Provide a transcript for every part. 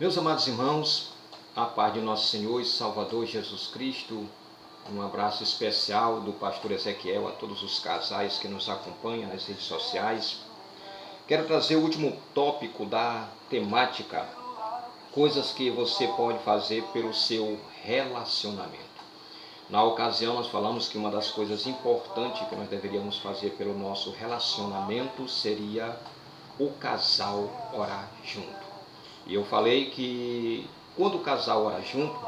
Meus amados irmãos, a paz de nosso Senhor e Salvador Jesus Cristo, um abraço especial do pastor Ezequiel a todos os casais que nos acompanham nas redes sociais. Quero trazer o último tópico da temática, coisas que você pode fazer pelo seu relacionamento. Na ocasião nós falamos que uma das coisas importantes que nós deveríamos fazer pelo nosso relacionamento seria o casal orar junto. E eu falei que quando o casal ora junto,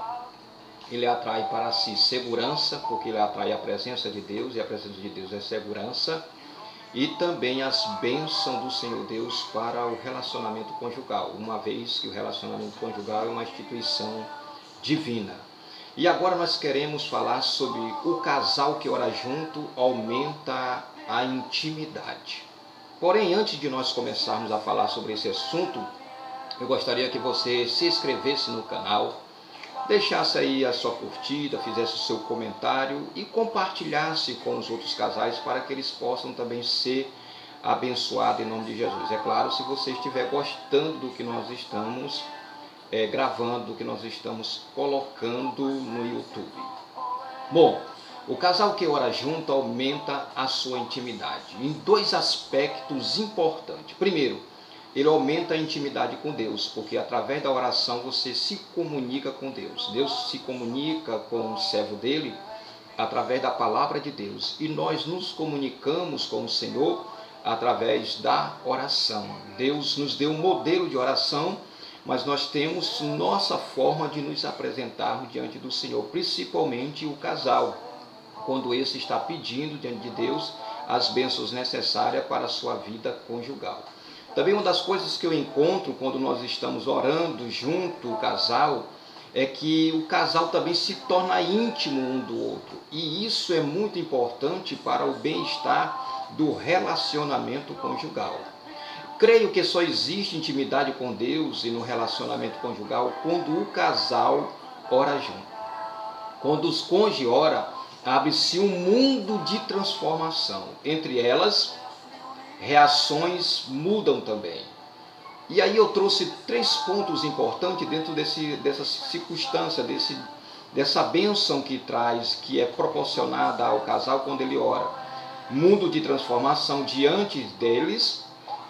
ele atrai para si segurança, porque ele atrai a presença de Deus, e a presença de Deus é segurança, e também as bênçãos do Senhor Deus para o relacionamento conjugal, uma vez que o relacionamento conjugal é uma instituição divina. E agora nós queremos falar sobre o casal que ora junto aumenta a intimidade. Porém, antes de nós começarmos a falar sobre esse assunto, eu gostaria que você se inscrevesse no canal, deixasse aí a sua curtida, fizesse o seu comentário e compartilhasse com os outros casais para que eles possam também ser abençoados em nome de Jesus. É claro, se você estiver gostando do que nós estamos gravando, do que nós estamos colocando no YouTube. Bom, o casal que ora junto aumenta a sua intimidade em dois aspectos importantes. Primeiro, ele aumenta a intimidade com Deus, porque através da oração você se comunica com Deus. Deus se comunica com o servo dele através da palavra de Deus. E nós nos comunicamos com o Senhor através da oração. Deus nos deu um modelo de oração, mas nós temos nossa forma de nos apresentarmos diante do Senhor, principalmente o casal, quando esse está pedindo diante de Deus as bênçãos necessárias para a sua vida conjugal. Também uma das coisas que eu encontro quando nós estamos orando junto, o casal, é que o casal também se torna íntimo um do outro. E isso é muito importante para o bem-estar do relacionamento conjugal. Creio que só existe intimidade com Deus e no relacionamento conjugal quando o casal ora junto. Quando os cônjuges oram, abre-se um mundo de transformação. Entre elas, reações mudam também. E aí eu trouxe 3 pontos importantes dentro dessa circunstância, dessa bênção que traz, que é proporcionada ao casal quando ele ora. Mundo de transformação diante deles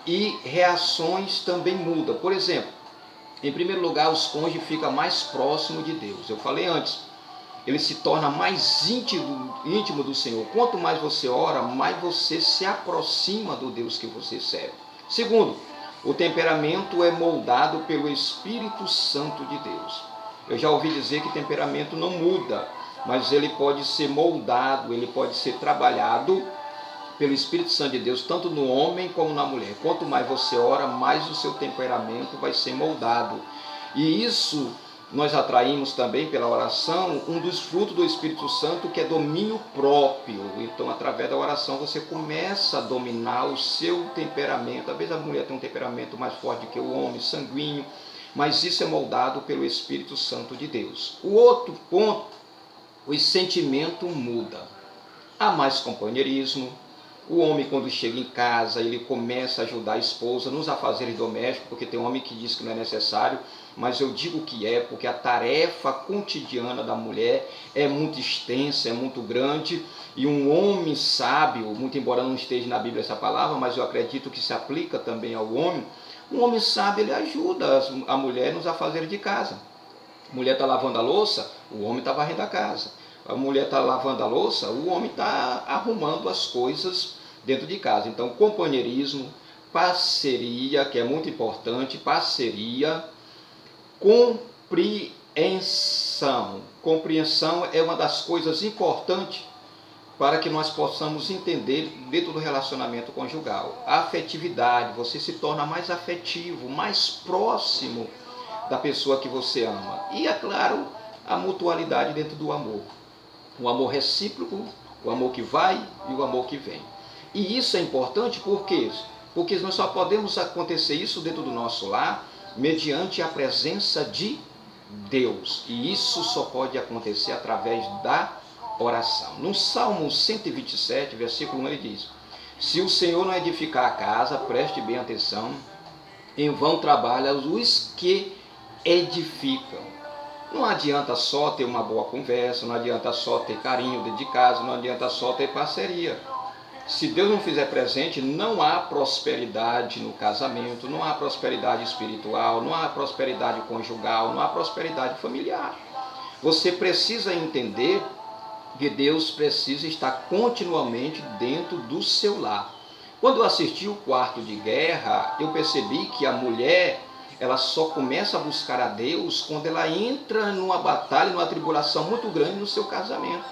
e reações também mudam. Por exemplo, em primeiro lugar, os cônjuges ficam mais próximos de Deus. Eu falei antes, ele se torna mais íntimo do Senhor. Quanto mais você ora, mais você se aproxima do Deus que você serve. Segundo, o temperamento é moldado pelo Espírito Santo de Deus. Eu já ouvi dizer que temperamento não muda, mas ele pode ser moldado, ele pode ser trabalhado pelo Espírito Santo de Deus, tanto no homem como na mulher. Quanto mais você ora, mais o seu temperamento vai ser moldado. E isso nós atraímos também pela oração um dos frutos do Espírito Santo, que é domínio próprio. Então, através da oração, você começa a dominar o seu temperamento. Às vezes a mulher tem um temperamento mais forte que o homem, sanguíneo, mas isso é moldado pelo Espírito Santo de Deus. O outro ponto, o sentimento muda. Há mais companheirismo. O homem, quando chega em casa, ele começa a ajudar a esposa nos afazeres domésticos, porque tem homem que diz que não é necessário, mas eu digo que é, porque a tarefa cotidiana da mulher é muito extensa, é muito grande, e um homem sábio, muito embora não esteja na Bíblia essa palavra, mas eu acredito que se aplica também ao homem, um homem sábio, ele ajuda a mulher nos afazeres de casa. A mulher está lavando a louça, o homem está varrendo a casa. A mulher está lavando a louça, o homem está arrumando as coisas dentro de casa. Então, companheirismo, parceria, que é muito importante, parceria, compreensão. Compreensão é uma das coisas importantes para que nós possamos entender dentro do relacionamento conjugal. A afetividade, você se torna mais afetivo, mais próximo da pessoa que você ama. E, é claro, a mutualidade dentro do amor. O amor recíproco, o amor que vai e o amor que vem. E isso é importante porque nós só podemos acontecer isso dentro do nosso lar mediante a presença de Deus. E isso só pode acontecer através da oração. No Salmo 127, versículo 1, ele diz: se o Senhor não edificar a casa, preste bem atenção, em vão trabalham os que edificam. Não adianta só ter uma boa conversa, não adianta só ter carinho dentro de casa, não adianta só ter parceria. Se Deus não fizer presente, não há prosperidade no casamento, não há prosperidade espiritual, não há prosperidade conjugal, não há prosperidade familiar. Você precisa entender que Deus precisa estar continuamente dentro do seu lar. Quando eu assisti o Quarto de Guerra, eu percebi que a mulher, ela só começa a buscar a Deus quando ela entra numa batalha, numa tribulação muito grande no seu casamento.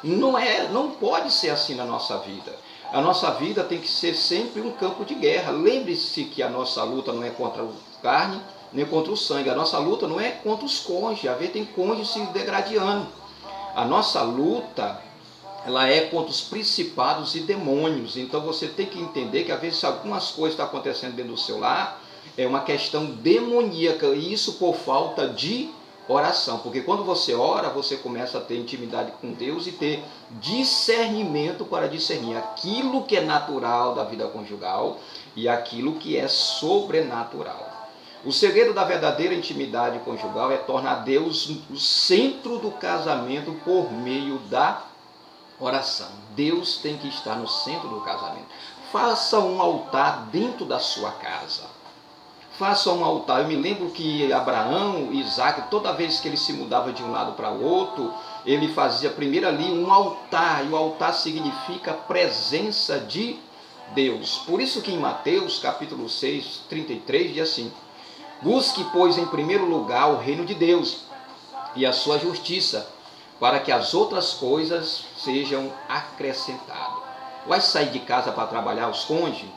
Não pode ser assim na nossa vida. A nossa vida tem que ser sempre um campo de guerra. Lembre-se que a nossa luta não é contra a carne, nem contra o sangue. A nossa luta não é contra os cônjuges. Às vezes tem cônjuges se degradando. A nossa luta, ela é contra os principados e demônios. Então você tem que entender que às vezes algumas coisas estão acontecendo dentro do seu lar, é uma questão demoníaca, e isso por falta de oração. Porque quando você ora, você começa a ter intimidade com Deus e ter discernimento para discernir aquilo que é natural da vida conjugal e aquilo que é sobrenatural. O segredo da verdadeira intimidade conjugal é tornar Deus o centro do casamento por meio da oração. Deus tem que estar no centro do casamento. Faça um altar dentro da sua casa. Faça um altar. Eu me lembro que Abraão, Isaac, toda vez que ele se mudava de um lado para o outro, ele fazia primeiro ali um altar. E o altar significa presença de Deus. Por isso que em Mateus capítulo 6, 33 diz assim: busque, pois, em primeiro lugar o reino de Deus e a sua justiça, para que as outras coisas sejam acrescentadas. Vai sair de casa para trabalhar os cônjuges?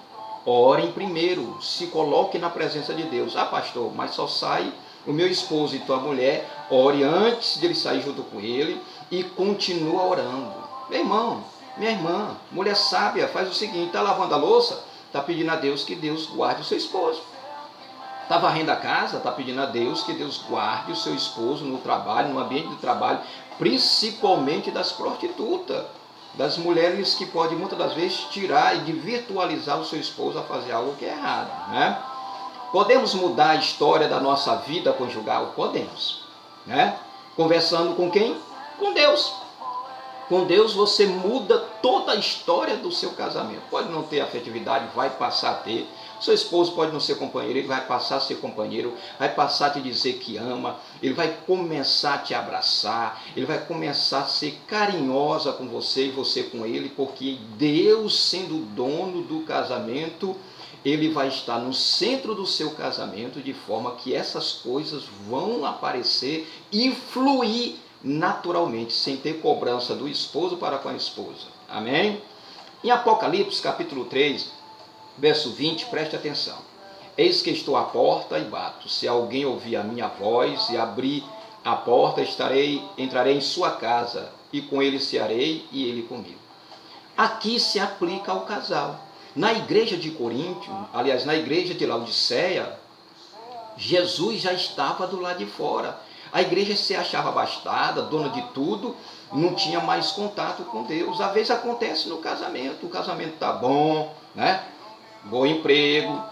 Orem primeiro, se coloque na presença de Deus. Ah, pastor, mas só sai o meu esposo. Então a mulher ore antes de ele sair junto com ele e continua orando. Meu irmão, minha irmã, mulher sábia, faz o seguinte: está lavando a louça, está pedindo a Deus que Deus guarde o seu esposo. Está varrendo a casa, está pedindo a Deus que Deus guarde o seu esposo no trabalho, no ambiente de trabalho, principalmente das prostitutas, das mulheres que podem muitas das vezes tirar e de virtualizar o seu esposo a fazer algo que é errado, né? Podemos mudar a história da nossa vida conjugal? Podemos, né? Conversando com quem? Com Deus. Com Deus você muda toda a história do seu casamento. Pode não ter afetividade, vai passar a ter. Seu esposo pode não ser companheiro, ele vai passar a ser companheiro, vai passar a te dizer que ama, ele vai começar a te abraçar, ele vai começar a ser carinhosa com você e você com ele, porque Deus, sendo o dono do casamento, ele vai estar no centro do seu casamento, de forma que essas coisas vão aparecer e fluir naturalmente, sem ter cobrança do esposo para com a esposa. Amém? Em Apocalipse capítulo 3, verso 20, preste atenção: eis que estou à porta e bato. Se alguém ouvir a minha voz e abrir a porta, entrarei em sua casa, e com ele cearei e ele comigo. Aqui se aplica ao casal. Na igreja de Coríntio, aliás, na igreja de Laodiceia, Jesus já estava do lado de fora. A igreja se achava abastada, dona de tudo, não tinha mais contato com Deus. Às vezes acontece no casamento, o casamento está bom, né? Bom emprego,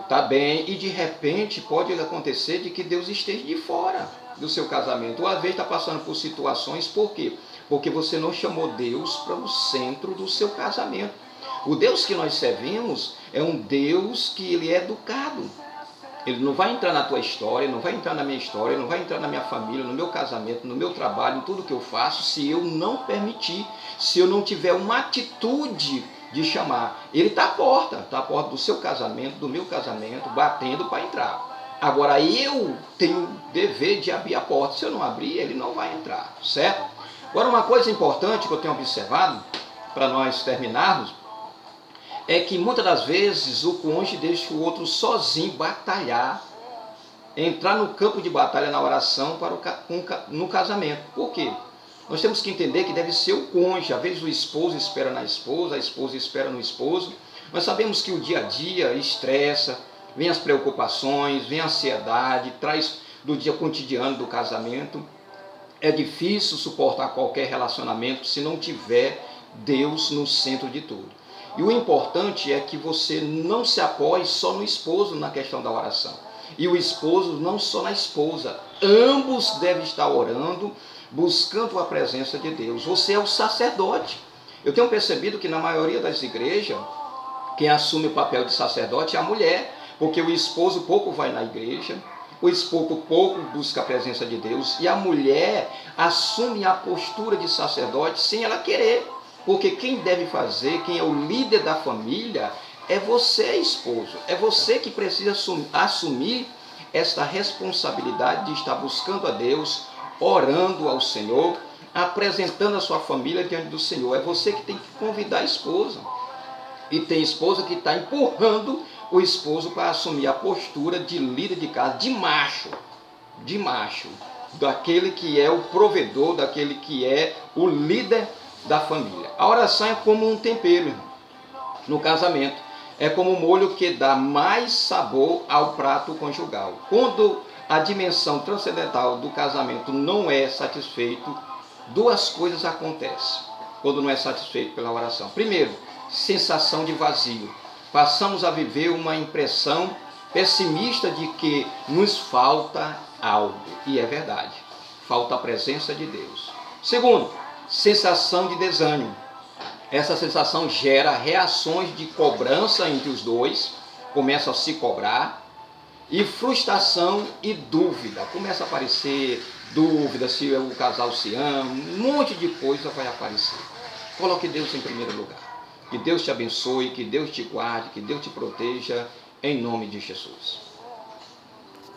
está bem, e de repente pode acontecer de que Deus esteja de fora do seu casamento. Ou às vezes está passando por situações, por quê? Porque você não chamou Deus para o centro do seu casamento. O Deus que nós servimos é um Deus que ele é educado. Ele não vai entrar na tua história, não vai entrar na minha história, não vai entrar na minha família, no meu casamento, no meu trabalho, em tudo que eu faço, se eu não permitir, se eu não tiver uma atitude de chamar. Ele está à porta do seu casamento, do meu casamento, batendo para entrar. Agora eu tenho o dever de abrir a porta. Se eu não abrir, ele não vai entrar, certo? Agora uma coisa importante que eu tenho observado, para nós terminarmos, é que muitas das vezes o cônjuge deixa o outro sozinho batalhar, entrar no campo de batalha na oração no casamento. Por quê? Nós temos que entender que deve ser o cônjuge. Às vezes o esposo espera na esposa, a esposa espera no esposo. Nós sabemos que o dia a dia estressa, vem as preocupações, vem a ansiedade, traz do dia cotidiano do casamento. É difícil suportar qualquer relacionamento se não tiver Deus no centro de tudo. E o importante é que você não se apoie só no esposo na questão da oração. e o esposo, não só na esposa. Ambos devem estar orando, buscando a presença de Deus. Você é o sacerdote. Eu tenho percebido que na maioria das igrejas, quem assume o papel de sacerdote é a mulher, porque o esposo pouco vai na igreja, o esposo pouco busca a presença de Deus, e a mulher assume a postura de sacerdote sem ela querer, porque quem deve fazer, quem é o líder da família, é você, esposo. É você que precisa assumir esta responsabilidade de estar buscando a Deus, orando ao Senhor, apresentando a sua família diante do Senhor. É você que tem que convidar a esposa. E tem esposa que está empurrando o esposo para assumir a postura de líder de casa, de macho, daquele que é o provedor, daquele que é o líder da família. A oração é como um tempero, irmão, no casamento. É como um molho que dá mais sabor ao prato conjugal. Quando a dimensão transcendental do casamento não é satisfeito, duas coisas acontecem quando não é satisfeito pela oração. Primeiro, sensação de vazio. Passamos a viver uma impressão pessimista de que nos falta algo. E é verdade, falta a presença de Deus. Segundo, sensação de desânimo. Essa sensação gera reações de cobrança entre os dois, começam a se cobrar, e frustração e dúvida. Começa a aparecer dúvida se o casal se ama, um monte de coisa vai aparecer. Coloque Deus em primeiro lugar. Que Deus te abençoe, que Deus te guarde, que Deus te proteja, em nome de Jesus.